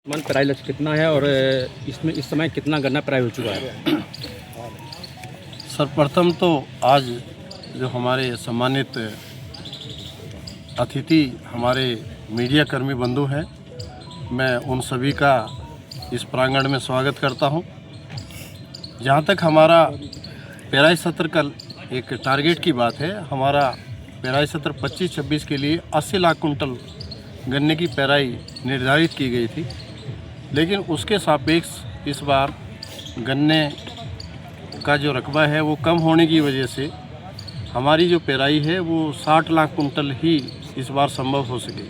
मन पेराई लक्ष्य कितना है और इसमें इस समय कितना गन्ना पेराई हो चुका है? सर्वप्रथम तो आज जो हमारे सम्मानित अतिथि हमारे मीडिया कर्मी बंधु हैं, मैं उन सभी का इस प्रांगण में स्वागत करता हूं। जहां तक हमारा पेराई सत्र का एक टारगेट की बात है, हमारा पेराई सत्र 25-26 के लिए 80 लाख कुंटल गन्ने की पेराई निर्धारित की गई थी, लेकिन उसके सापेक्ष इस बार गन्ने का जो रकबा है वो कम होने की वजह से हमारी जो पेराई है वो 60 लाख कुंटल ही इस बार संभव हो सके।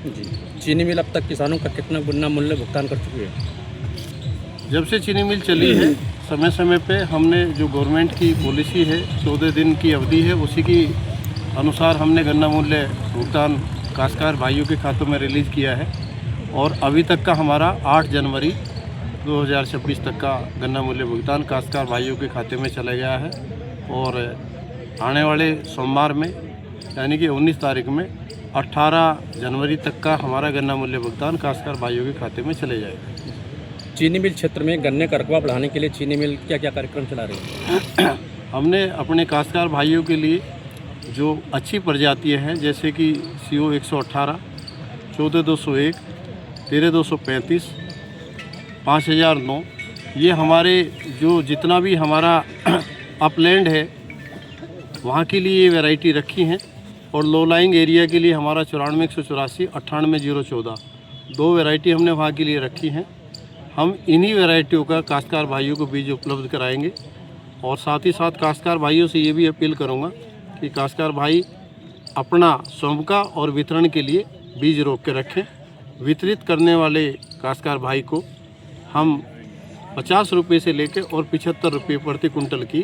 जी, चीनी मिल अब तक किसानों का कितना गन्ना मूल्य भुगतान कर चुकी है? जब से चीनी मिल चली है, समय समय पे हमने जो गवर्नमेंट की पॉलिसी है 14 दिन की अवधि है, उसी की अनुसार हमने गन्ना मूल्य भुगतान काश्तकार भाइयों के खातों में रिलीज़ किया है और अभी तक का हमारा 8 जनवरी 2026 तक का गन्ना मूल्य भुगतान काश्तकार भाइयों के खाते में चला गया है और आने वाले सोमवार में यानी कि 19 तारीख में 18 जनवरी तक का हमारा गन्ना मूल्य भुगतान काश्तकार भाइयों के खाते में चले जाएगा। चीनी मिल क्षेत्र में गन्ने का रकबा बढ़ाने के लिए चीनी मिल क्या क्या कार्यक्रम चला रही है? हमने अपने काश्तकार भाइयों के लिए जो अच्छी प्रजातियाँ हैं, जैसे कि CO 118, 14201, 13235, 5009, ये हमारे जो जितना भी हमारा अपलैंड है वहाँ के लिए ये वैरायटी रखी हैं और लो लाइंग एरिया के लिए हमारा 94-184, 98-014 दो वैरायटी हमने वहाँ के लिए रखी हैं। हम इन्हीं वैरायटियों का काश्तकार भाइयों को बीज उपलब्ध कराएंगे और साथ ही साथ काश्तकार भाइयों से ये भी अपील करूँगा कि काश्तकार भाई अपना स्वयं का और वितरण के लिए बीज रोक के रखें। वितरित करने वाले काश्तकार भाई को हम 50 रुपये से लेकर और 75 रुपये प्रति कुंटल की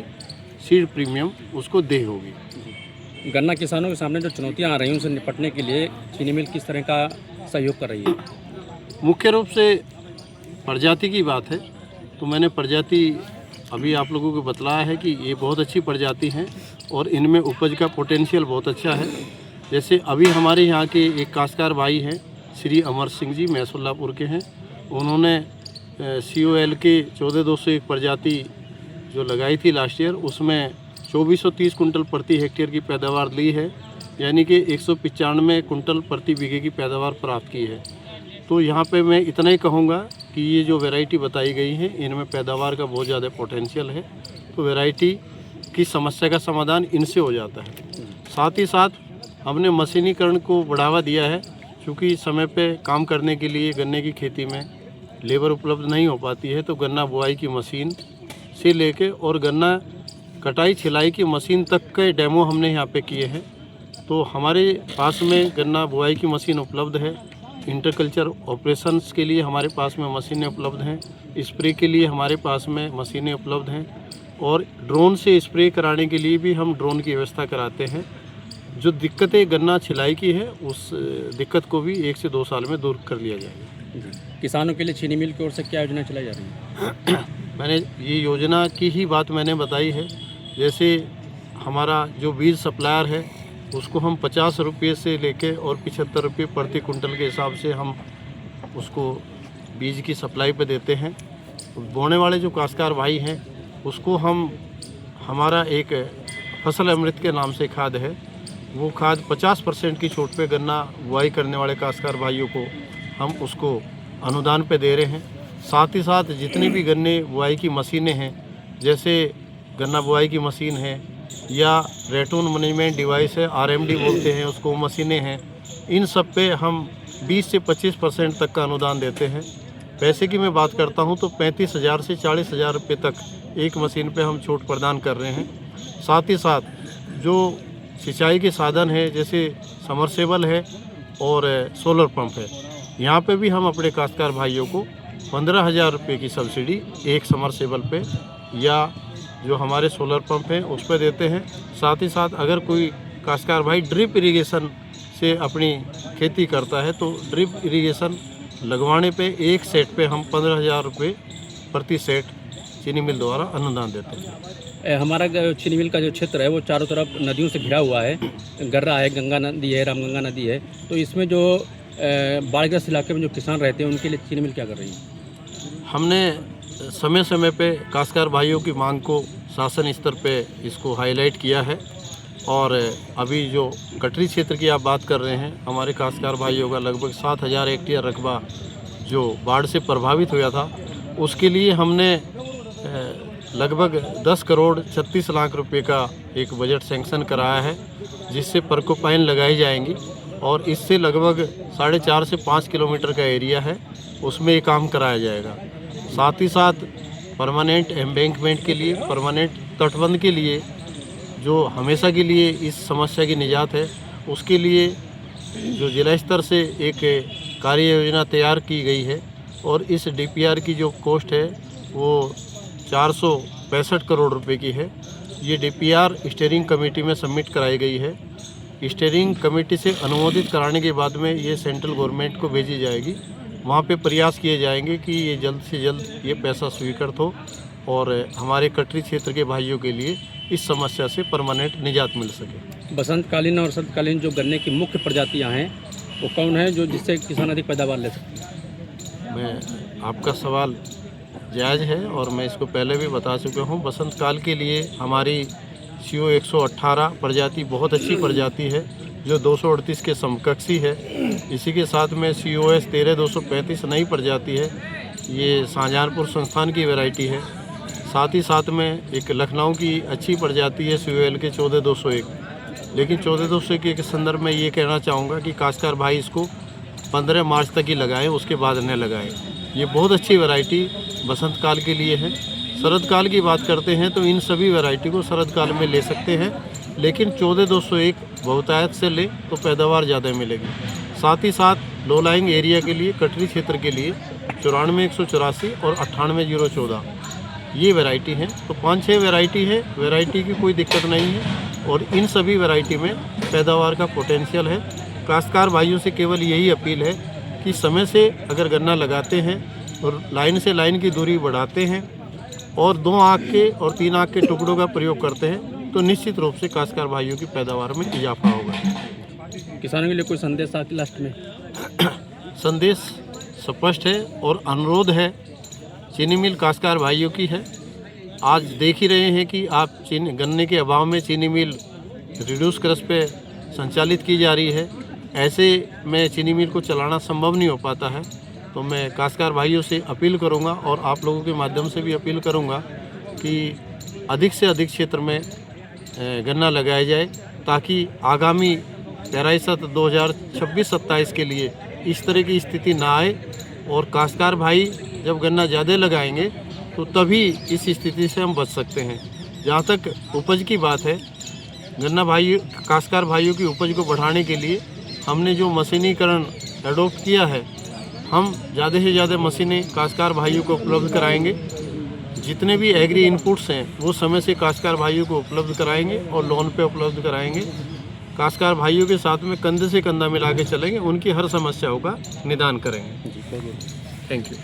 सीड प्रीमियम उसको दे होगी। गन्ना किसानों के सामने जो चुनौतियां आ रही हैं उनसे निपटने के लिए चीनी मिल किस तरह का सहयोग कर रही है? मुख्य रूप से प्रजाति की बात है तो मैंने प्रजाति अभी आप लोगों को बतलाया है कि ये बहुत अच्छी प्रजाति हैं और इनमें उपज का पोटेंशियल बहुत अच्छा है। जैसे अभी हमारे यहाँ के एक काश्तकार भाई हैं श्री अमर सिंह जी, मैसुल्लापुर के हैं, उन्होंने COL के 14201 प्रजाति जो लगाई थी लास्ट ईयर, उसमें 2430 कुंटल प्रति हेक्टेयर की पैदावार ली है, यानी कि 195 कुंटल प्रति बीघे की पैदावार प्राप्त की है। तो यहाँ पे मैं इतना ही कहूँगा कि ये जो वैरायटी बताई गई है इनमें पैदावार का बहुत ज़्यादा पोटेंशियल है, तो वैरायटी की समस्या का समाधान इनसे हो जाता है। साथ ही साथ हमने मशीनीकरण को बढ़ावा दिया है, क्योंकि समय पे काम करने के लिए गन्ने की खेती में लेबर उपलब्ध नहीं हो पाती है, तो गन्ना बुआई की मशीन से लेके और गन्ना कटाई छिलाई की मशीन तक के डेमो हमने यहाँ पे किए हैं। तो हमारे पास में गन्ना बुआई की मशीन उपलब्ध है, इंटरकल्चर ऑपरेशंस के लिए हमारे पास में मशीनें उपलब्ध हैं, स्प्रे के लिए हमारे पास में मशीनें उपलब्ध हैं और ड्रोन से स्प्रे कराने के लिए भी हम ड्रोन की व्यवस्था कराते हैं। जो दिक्कतें गन्ना छिलाई की है उस दिक्कत को भी 1 से 2 साल में दूर कर लिया जाएगा। किसानों के लिए चीनी मिल की ओर से क्या योजना चलाई जा रही है? मैंने ये योजना की ही बात मैंने बताई है। जैसे हमारा जो बीज सप्लायर है उसको हम 50 रुपये से लेके और 75 रुपये प्रति कुंटल के हिसाब से हम उसको बीज की सप्लाई पे देते हैं। बोने वाले जो काश्तकार भाई हैं उसको हम हमारा एक फसल अमृत के नाम से खाद है, वो खाद 50% की छूट पे गन्ना बुआई करने वाले काश्तकार भाइयों को हम उसको अनुदान पे दे रहे हैं। साथ ही साथ जितनी भी गन्ने बुआई की मशीनें हैं, जैसे गन्ना बुआई की मशीन है या रेटून मैनेजमेंट डिवाइस है, RMD बोलते हैं उसको, मशीनें हैं, इन सब पे हम 20 से 25% तक का अनुदान देते हैं। पैसे की मैं बात करता हूँ तो 35,000 से 40,000 रुपये तक एक मशीन पे हम छूट प्रदान कर रहे हैं। साथ ही साथ जो सिंचाई के साधन है, जैसे समरसेबल है और सोलर पंप है, यहाँ पे भी हम अपने काश्तकार भाइयों को 15,000 रुपये की सब्सिडी एक समरसेबल पे या जो हमारे सोलर पंप हैं उस पर देते हैं। साथ ही साथ अगर कोई काश्तकार भाई ड्रिप इरिगेशन से अपनी खेती करता है तो ड्रिप इरिगेशन लगवाने पे एक सेट पे हम 15,000 रुपये प्रति सेट चीनी मिल द्वारा अनुदान देते हैं। हमारा चीनी मिल का जो क्षेत्र है वो चारों तरफ नदियों से घिरा हुआ है, गर्रा है, गंगा नदी है, रामगंगा नदी है, तो इसमें जो बाढ़ग्रस्त इलाके में जो किसान रहते हैं उनके लिए चीनी मिल क्या कर रही है? हमने समय समय पे काश्तकार भाइयों की मांग को शासन स्तर पे इसको हाईलाइट किया है और अभी जो कटरी क्षेत्र की आप बात कर रहे हैं, हमारे काश्तकार भाइयों का लगभग 7,000 हेक्टेयर रकबा जो बाढ़ से प्रभावित हुआ था, उसके लिए हमने लगभग 10 करोड़ 36 लाख रुपए का एक बजट सैंक्शन कराया है, जिससे परकोपाइन लगाई जाएंगी और इससे लगभग 4.5 से 5 किलोमीटर का एरिया है, उसमें ये काम कराया जाएगा। साथ ही साथ परमानेंट एम्बैंकमेंट के लिए, परमानेंट तटबंध के लिए, जो हमेशा के लिए इस समस्या की निजात है, उसके लिए जो जिला स्तर से एक कार्य योजना तैयार की गई है और इस डीपीआर की जो कॉस्ट है वो 465 करोड़ रुपए की है। ये डीपीआर स्टीयरिंग कमेटी में सबमिट कराई गई है। स्टीयरिंग कमेटी से अनुमोदित कराने के बाद में ये सेंट्रल गवर्नमेंट को भेजी जाएगी। वहाँ पे प्रयास किए जाएंगे कि ये जल्द से जल्द ये पैसा स्वीकृत हो और हमारे कटरी क्षेत्र के भाइयों के लिए इस समस्या से परमानेंट निजात मिल सके। बसंतकालीन और शरतकालीन जो गन्ने की मुख्य प्रजातियां हैं वो कौन है जो जिससे किसान अधिक पैदावार ले सकते हैं? मैं आपका सवाल जायज़ है और मैं इसको पहले भी बता चुका हूँ। बसंत काल के लिए हमारी CO 118 प्रजाति बहुत अच्छी प्रजाति है जो 238 के समकक्षी है। इसी के साथ में COS 13235 नई प्रजाति है, ये शाहजहांपुर संस्थान की वैरायटी है। साथ ही साथ में एक लखनऊ की अच्छी प्रजाति है COL के 14201। लेकिन 14201 के संदर्भ में ये कहना चाहूँगा कि काश्तकार भाई इसको 15 मार्च तक ही लगाएं, उसके बाद न लगाएं। ये बहुत अच्छी वैरायटी बसंत काल के लिए है। शरद काल की बात करते हैं तो इन सभी वैरायटी को शरद काल में ले सकते हैं, लेकिन 14201 बहुतायत से ले तो पैदावार ज़्यादा मिलेगी। साथ ही साथ लो लाइंग एरिया के लिए, कटरी क्षेत्र के लिए 94-184 और 98-014 ये वैरायटी हैं। तो 5-6 वैरायटी है, वैरायटी की कोई दिक्कत नहीं है और इन सभी वैरायटी में पैदावार का पोटेंशियल है। काश्तकार भाइयों से केवल यही अपील है कि समय से अगर गन्ना लगाते हैं और लाइन से लाइन की दूरी बढ़ाते हैं और 2 आँख के और 3 आँख के टुकड़ों का प्रयोग करते हैं तो निश्चित रूप से काश्तकार भाइयों की पैदावार में इजाफा होगा। किसानों के लिए कोई संदेश आखिर लास्ट में? संदेश स्पष्ट है और अनुरोध है, चीनी मिल काश्तकार भाइयों की है। आज देख ही रहे हैं कि आप गन्ने के अभाव में चीनी मिल रिड्यूस क्रश पे संचालित की जा रही है। ऐसे में चीनी मिल को चलाना संभव नहीं हो पाता है। तो मैं काश्तकार भाइयों से अपील करूंगा और आप लोगों के माध्यम से भी अपील करूंगा कि अधिक से अधिक क्षेत्र में गन्ना लगाया जाए, ताकि आगामी पेराई सत्र 2026-27 के लिए इस तरह की स्थिति ना आए और काश्तकार भाई जब गन्ना ज़्यादा लगाएंगे तो तभी इस स्थिति से हम बच सकते हैं। जहाँ तक उपज की बात है, गन्ना भाई काश्तकार भाइयों की उपज को बढ़ाने के लिए हमने जो मशीनीकरण एडोप्ट किया है, हम ज़्यादा से ज़्यादा मशीनें काश्तकार भाइयों को उपलब्ध कराएंगे। जितने भी एग्री इनपुट्स हैं वो समय से काश्तकार भाइयों को उपलब्ध कराएंगे और लोन पे उपलब्ध कराएंगे। काश्तकार भाइयों के साथ में कंधे से कंधा मिला के चलेंगे, उनकी हर समस्याओं का निदान करेंगे। जी, बहुत बहुत थैंक यू।